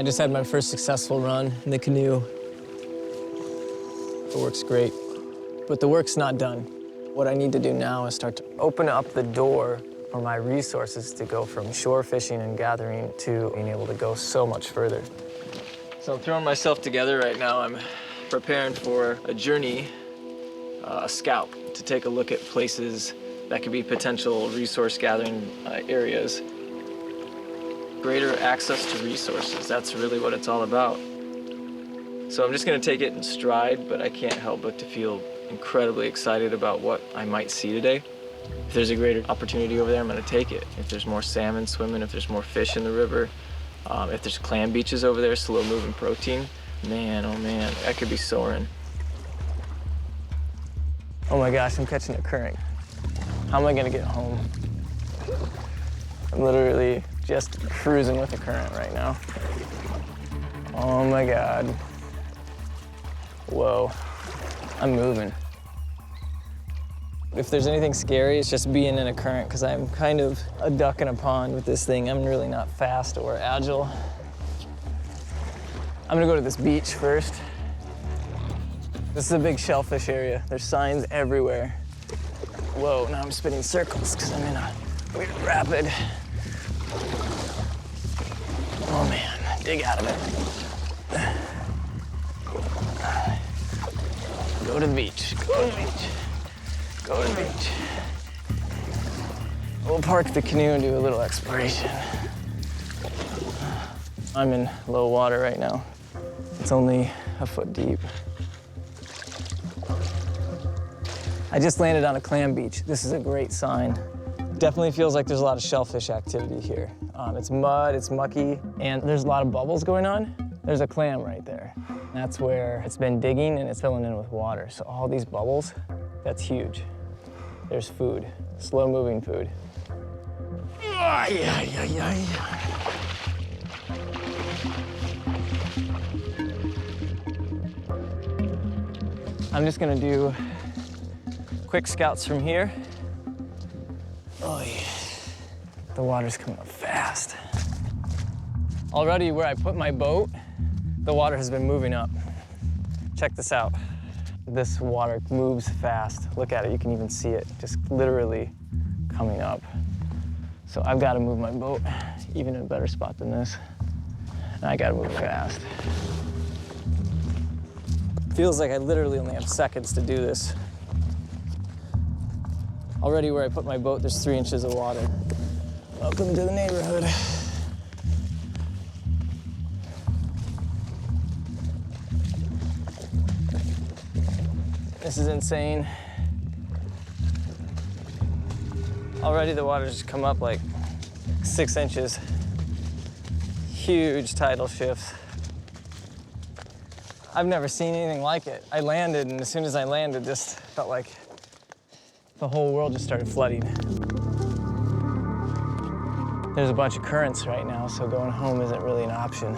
I just had my first successful run in the canoe. It works great, but the work's not done. What I need to do now is start to open up the door for my resources to go from shore fishing and gathering to being able to go so much further. So I'm throwing myself together right now. I'm preparing for a journey, a scout, to take a look at places that could be potential resource gathering areas. Greater access to resources, that's really what it's all about. So I'm just gonna take it in stride, but I can't help but to feel incredibly excited about what I might see today. If there's a greater opportunity over there, I'm gonna take it. If there's more salmon swimming, if there's more fish in the river, if there's clam beaches over there, slow moving protein, man, oh man, I could be soaring. Oh my gosh, I'm catching a current. How am I gonna get home? I'm literally just cruising with the current right now. Oh my God. Whoa, I'm moving. If there's anything scary, it's just being in a current, because I'm kind of a duck in a pond with this thing. I'm really not fast or agile. I'm gonna go to this beach first. This is a big shellfish area. There's signs everywhere. Whoa, now I'm spinning circles because I'm in a weird rapid. Oh man, dig out of it. Go to the beach, go to the beach, go to the beach. We'll park the canoe and do a little exploration. I'm in low water right now. It's only a foot deep. I just landed on a clam beach. This is a great sign. Definitely feels like there's a lot of shellfish activity here. It's mud, it's mucky, and there's a lot of bubbles going on. There's a clam right there. That's where it's been digging and it's filling in with water. So all these bubbles, that's huge. There's food, slow-moving food. I'm just gonna do quick scouts from here. Oh yeah, the water's coming up fast. Already where I put my boat, the water has been moving up. Check this out. This water moves fast. Look at it, you can even see it just literally coming up. So I've got to move my boat even in a better spot than this. And I got to move fast. Feels like I literally only have seconds to do this. Already where I put my boat, there's 3 inches of water. Welcome to the neighborhood. This is insane. Already the water's just come up like 6 inches. Huge tidal shifts. I've never seen anything like it. I landed, and as soon as I landed, just felt like the whole world just started flooding. There's a bunch of currents right now, so going home isn't really an option.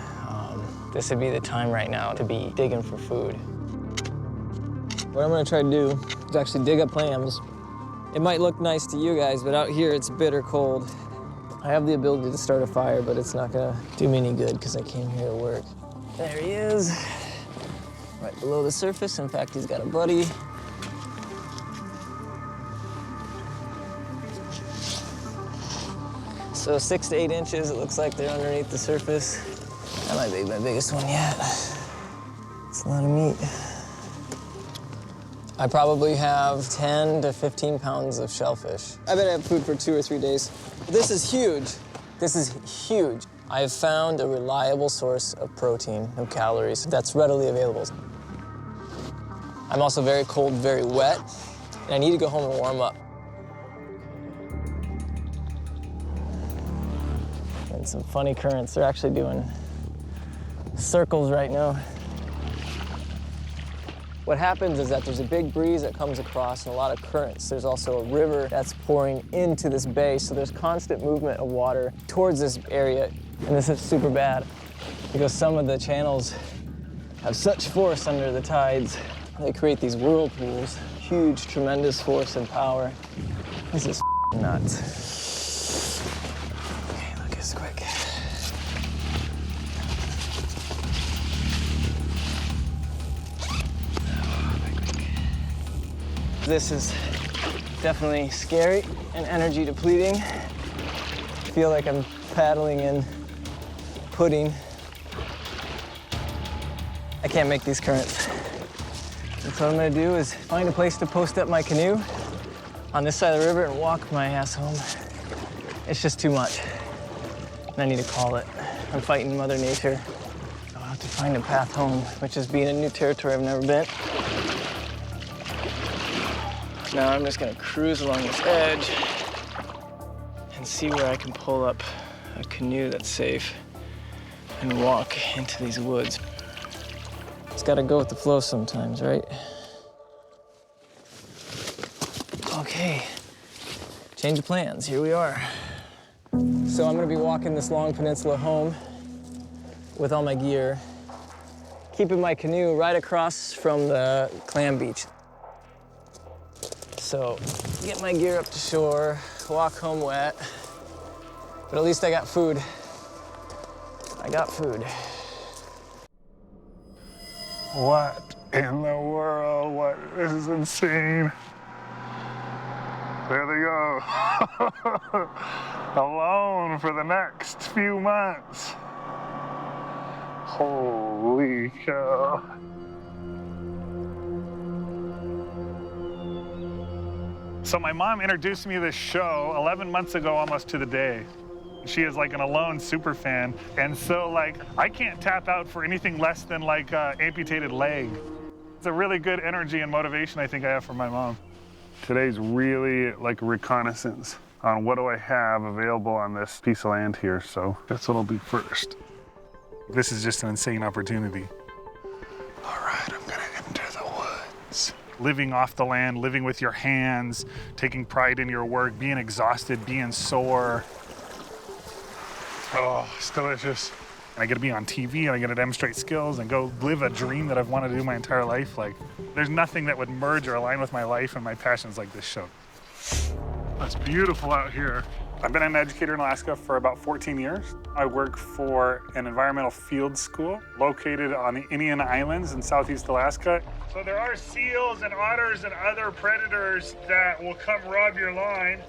This would be the time right now to be digging for food. What I'm gonna try to do is actually dig up clams. It might look nice to you guys, but out here it's bitter cold. I have the ability to start a fire, but it's not gonna do me any good because I came here to work. There he is, right below the surface. In fact, he's got a buddy. So 6 to 8 inches, it looks like they're underneath the surface. That might be my biggest one yet. It's a lot of meat. I probably have 10 to 15 pounds of shellfish. I bet I have food for 2 or 3 days. This is huge. This is huge. I've found a reliable source of protein and calories that's readily available. I'm also very cold, very wet, and I need to go home and warm up. And some funny currents. They're actually doing circles right now. What happens is that there's a big breeze that comes across and a lot of currents. There's also a river that's pouring into this bay, so there's constant movement of water towards this area. And this is super bad because some of the channels have such force under the tides. They create these whirlpools, huge, tremendous force and power. This is nuts. Okay, look, it's quick. This is definitely scary and energy depleting. I feel like I'm paddling in pudding. I can't make these currents. And so what I'm gonna do is find a place to post up my canoe on this side of the river and walk my ass home. It's just too much. And I need to call it. I'm fighting Mother Nature. I'll have to find a path home, which is being in new territory I've never been. Now I'm just gonna cruise along this edge and see where I can pull up a canoe that's safe and walk into these woods. It's gotta go with the flow sometimes, right? Okay, change of plans, here we are. So I'm gonna be walking this long peninsula home with all my gear, keeping my canoe right across from the Clam beach. So get my gear up to shore, walk home wet, but at least I got food. I got food. What in the world? What? This is insane. There they go. Alone for the next few months. Holy cow. So my mom introduced me to this show 11 months ago, almost to the day. She is like an Alone super fan. And so like, I can't tap out for anything less than like amputated leg. It's a really good energy and motivation I think I have from my mom. Today's really like a reconnaissance on what do I have available on this piece of land here. So that's what I'll do first. This is just an insane opportunity. All right, I'm gonna enter the woods. Living off the land, living with your hands, taking pride in your work, being exhausted, being sore. Oh, it's delicious. And I get to be on TV and I get to demonstrate skills and go live a dream that I've wanted to do my entire life. Like, there's nothing that would merge or align with my life and my passions like this show. It's beautiful out here. I've been an educator in Alaska for about 14 years. I work for an environmental field school located on the Indian Islands in Southeast Alaska. So there are seals and otters and other predators that will come rob your line.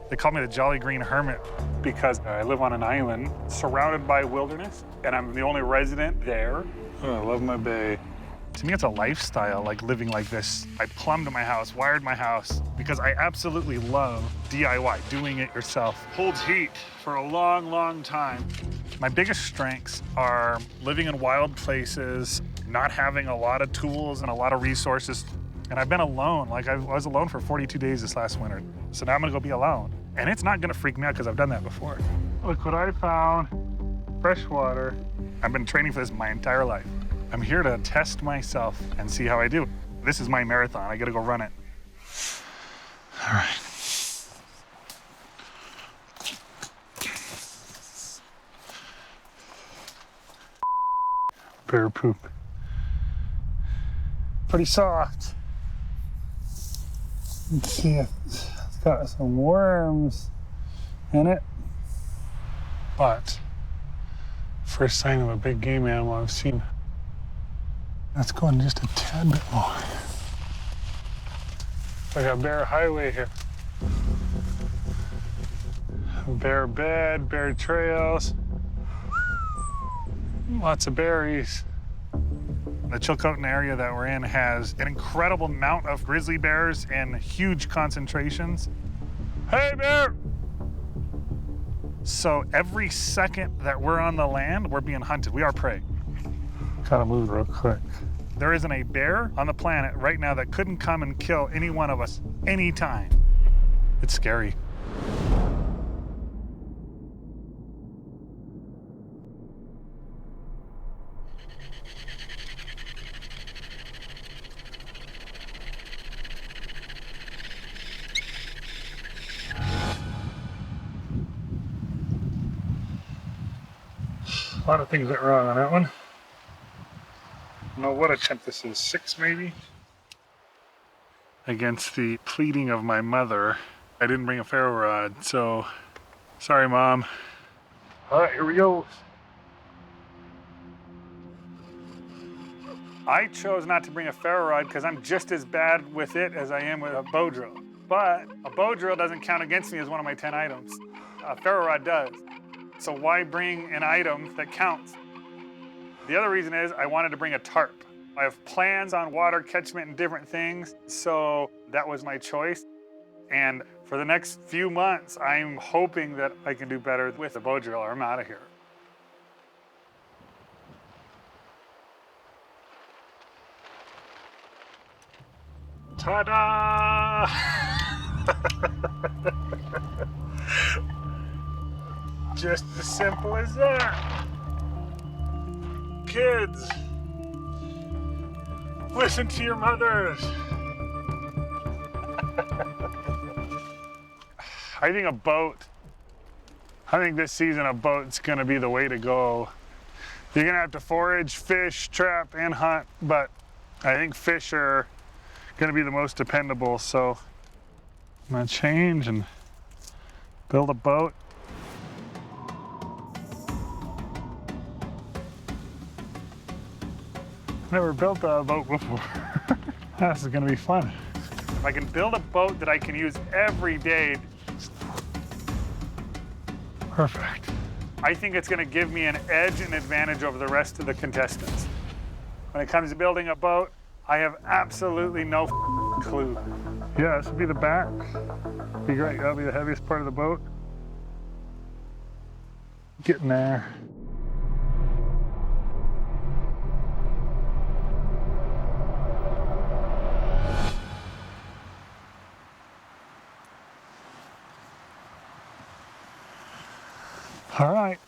They call me the Jolly Green Hermit because I live on an island surrounded by wilderness and I'm the only resident there. Oh, I love my bay. To me, it's a lifestyle, like living like this. I plumbed my house, wired my house, because I absolutely love DIY, doing it yourself. Holds heat for a long, long time. My biggest strengths are living in wild places, not having a lot of tools and a lot of resources. And I've been alone, like I was alone for 42 days this last winter. So now I'm gonna go be alone. And it's not gonna freak me out because I've done that before. Look what I found, fresh water. I've been training for this my entire life. I'm here to test myself and see how I do. This is my marathon, I gotta go run it. All right. Bear poop. Pretty soft. Let's see if it's got some worms in it. But first sign of a big game animal I've seen. Let's go in just a tad bit more. Like a bear highway here. Bear bed, bear trails. Lots of berries. The Chilcotin area that we're in has an incredible amount of grizzly bears in huge concentrations. Hey, bear! So every second that we're on the land, we're being hunted. We are prey. Gotta move real quick. There isn't a bear on the planet right now that couldn't come and kill any one of us anytime. It's scary. A lot of things went wrong on that one. I don't know what attempt this is, 6 maybe? Against the pleading of my mother, I didn't bring a ferro rod, so sorry, Mom. All right, here we go. I chose not to bring a ferro rod because I'm just as bad with it as I am with a bow drill. But a bow drill doesn't count against me as one of my 10 items. A ferro rod does. So why bring an item that counts? The other reason is I wanted to bring a tarp. I have plans on water catchment and different things, so that was my choice. And for the next few months, I'm hoping that I can do better with the bow drill or I'm out of here. Ta-da! Just as simple as that. Kids, listen to your mothers. I think this season a boat's gonna be the way to go. You're gonna have to forage, fish, trap, and hunt, but I think fish are gonna be the most dependable, so I'm gonna change and build a boat. Never built a boat before. This is gonna be fun. If I can build a boat that I can use every day, perfect. I think it's gonna give me an edge and advantage over the rest of the contestants. When it comes to building a boat, I have absolutely no clue. Yeah, this would be the back. Be great, that'll be the heaviest part of the boat. Getting there. All right.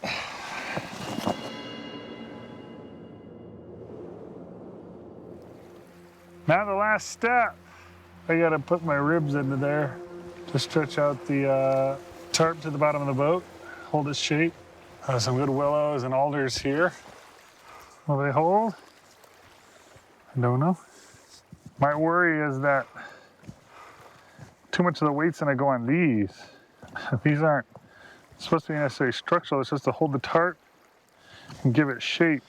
Now the last step. I gotta put my ribs into there to stretch out the tarp to the bottom of the boat, hold its shape. Some good willows and alders here. Will they hold? I don't know. My worry is that too much of the weight's gonna go on these. These aren't supposed to be necessarily structural, it's just to hold the tarp and give it shape.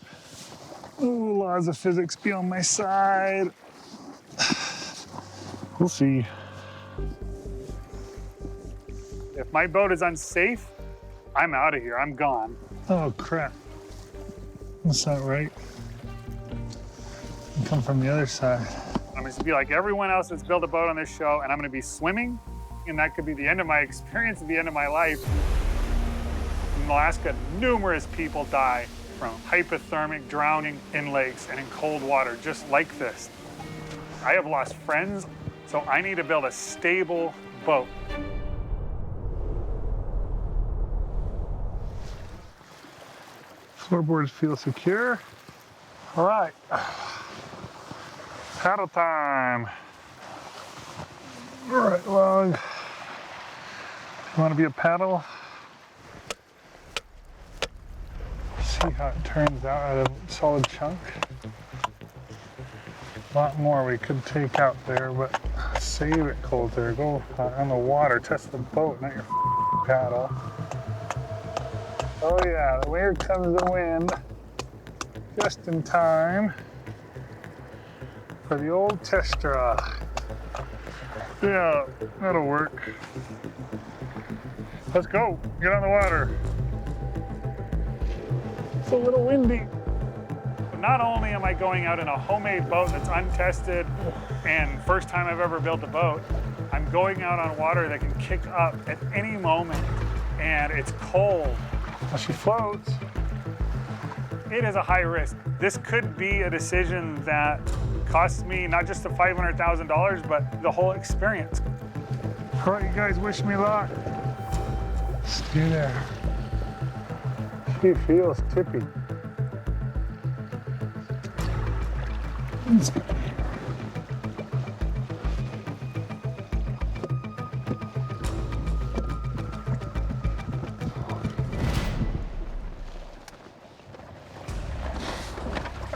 Ooh, laws of physics be on my side. We'll see. If my boat is unsafe, I'm out of here, I'm gone. Oh crap, that's not right. I'll come from the other side. I'm gonna be like everyone else that's built a boat on this show, and I'm gonna be swimming, and that could be the end of my experience at the end of my life. In Alaska, numerous people die from hypothermic drowning in lakes and in cold water, just like this. I have lost friends, so I need to build a stable boat. Floorboards feel secure. All right, paddle time. All right, log. You want to be a paddle? See how it turns out of a solid chunk. A lot more we could take out there, but save it, Colter. Go on the water, test the boat, not your paddle. Oh yeah, here comes the wind. Just in time for the old test draw. Yeah, that'll work. Let's go, get on the water. It's a little windy. Not only am I going out in a homemade boat that's untested and first time I've ever built a boat, I'm going out on water that can kick up at any moment and it's cold. Well, she floats. It is a high risk. This could be a decision that costs me not just the $500,000, but the whole experience. All right, you guys, wish me luck. Stay there. She feels tippy.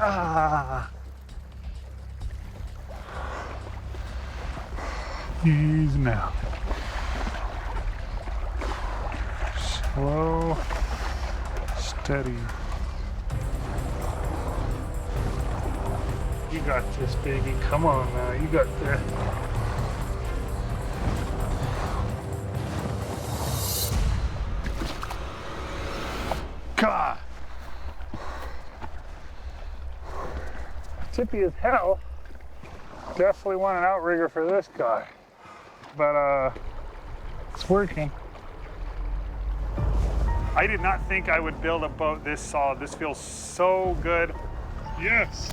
Ah. Ease now. Slow, steady. You got this, baby. Come on now. You got this. God. Chippy as hell. Definitely want an outrigger for this guy. But it's working. I did not think I would build a boat this solid. This feels so good. Yes,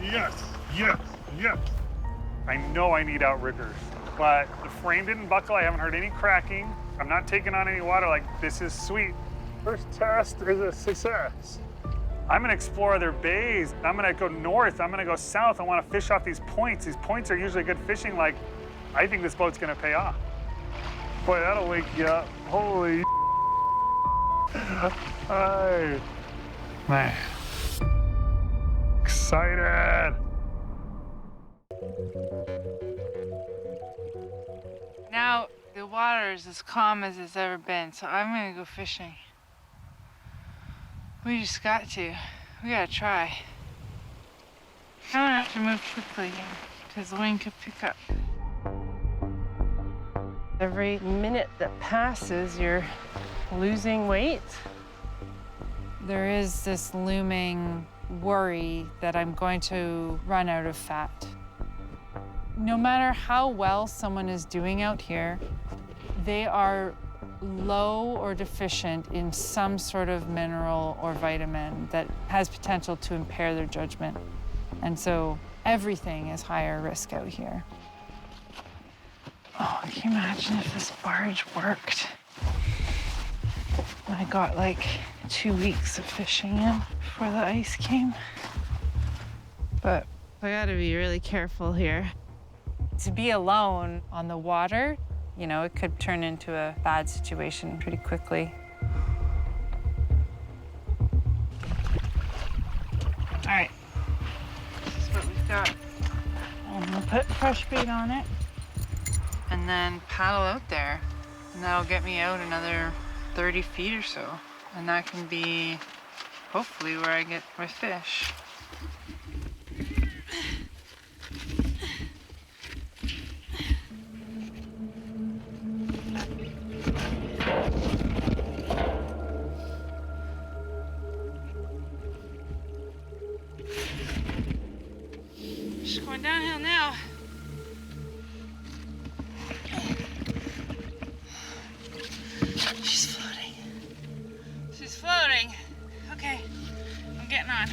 yes, yes, yes. I know I need outriggers, but the frame didn't buckle. I haven't heard any cracking. I'm not taking on any water. Like, this is sweet. First test is a success. I'm gonna explore other bays. I'm gonna go north. I'm gonna go south. I wanna fish off these points. These points are usually good fishing. Like, I think this boat's gonna pay off. Boy, that'll wake you up. Holy Hi. Man. Excited. Now the water is as calm as it's ever been, so I'm gonna go fishing. We just got to. We gotta try. I'm gonna have to move quickly because the wind could pick up. Every minute that passes, you're losing weight. There is this looming worry that I'm going to run out of fat. No matter how well someone is doing out here, they are low or deficient in some sort of mineral or vitamin that has potential to impair their judgment. And so everything is higher risk out here. Oh, can you imagine if this barge worked? I got like 2 weeks of fishing in before the ice came. But I gotta be really careful here. To be alone on the water, you know, it could turn into a bad situation pretty quickly. All right, this is what we've got. I'm gonna put fresh bait on it and then paddle out there. And that'll get me out another 30 feet or so. And that can be hopefully where I get my fish. Just going downhill now. She's floating. She's floating. Okay, I'm getting on.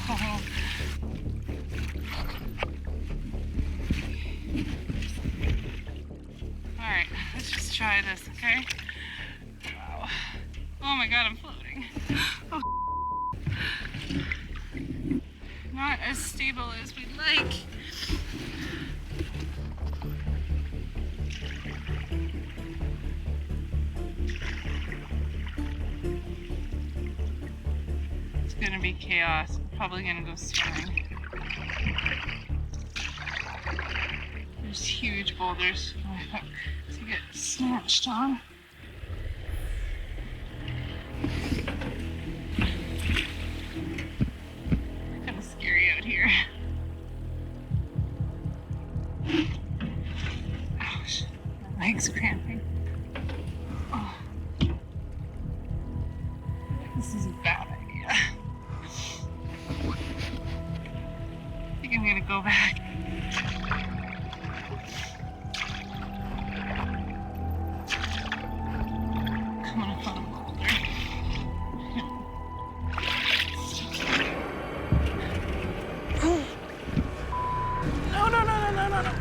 Oh. All right, let's just try this, okay? Wow. Oh my God, I'm floating. Oh. Not as stable as we'd like. It's gonna be chaos. I'm probably gonna go swimming. There's huge boulders to get snatched on. Kind of scary out here. Ouch, my leg's cramping. Oh. This is a bad idea. I think I'm gonna go back. I'm gonna find a boulder. No, no, no, no, no, no, no.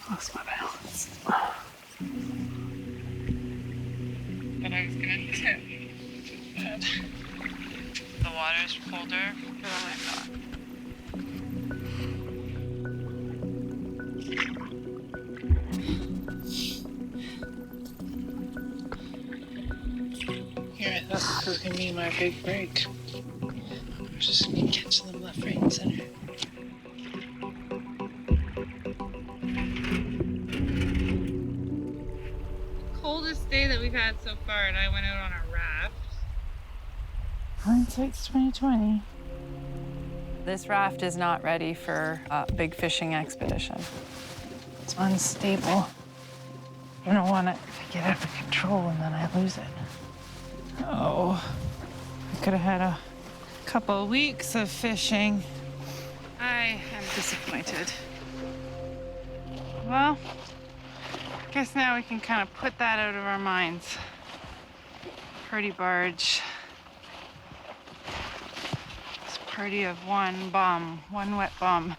Lost my balance. But I was gonna tip. Bad. The water's colder than I thought. Here, I thought this was gonna be my big break. I'm just gonna catch them left, right, and center. coldest day that we've had so far, and I went out on a raft. Hindsight's 2020. This raft is not ready for a big fishing expedition. It's unstable. I don't want it to get out of control and then I lose it. Oh, I could have had a couple of weeks of fishing. I am disappointed. Well, I guess now we can kind of put that out of our minds. Pretty barge. It's a party of one bum, one wet bum.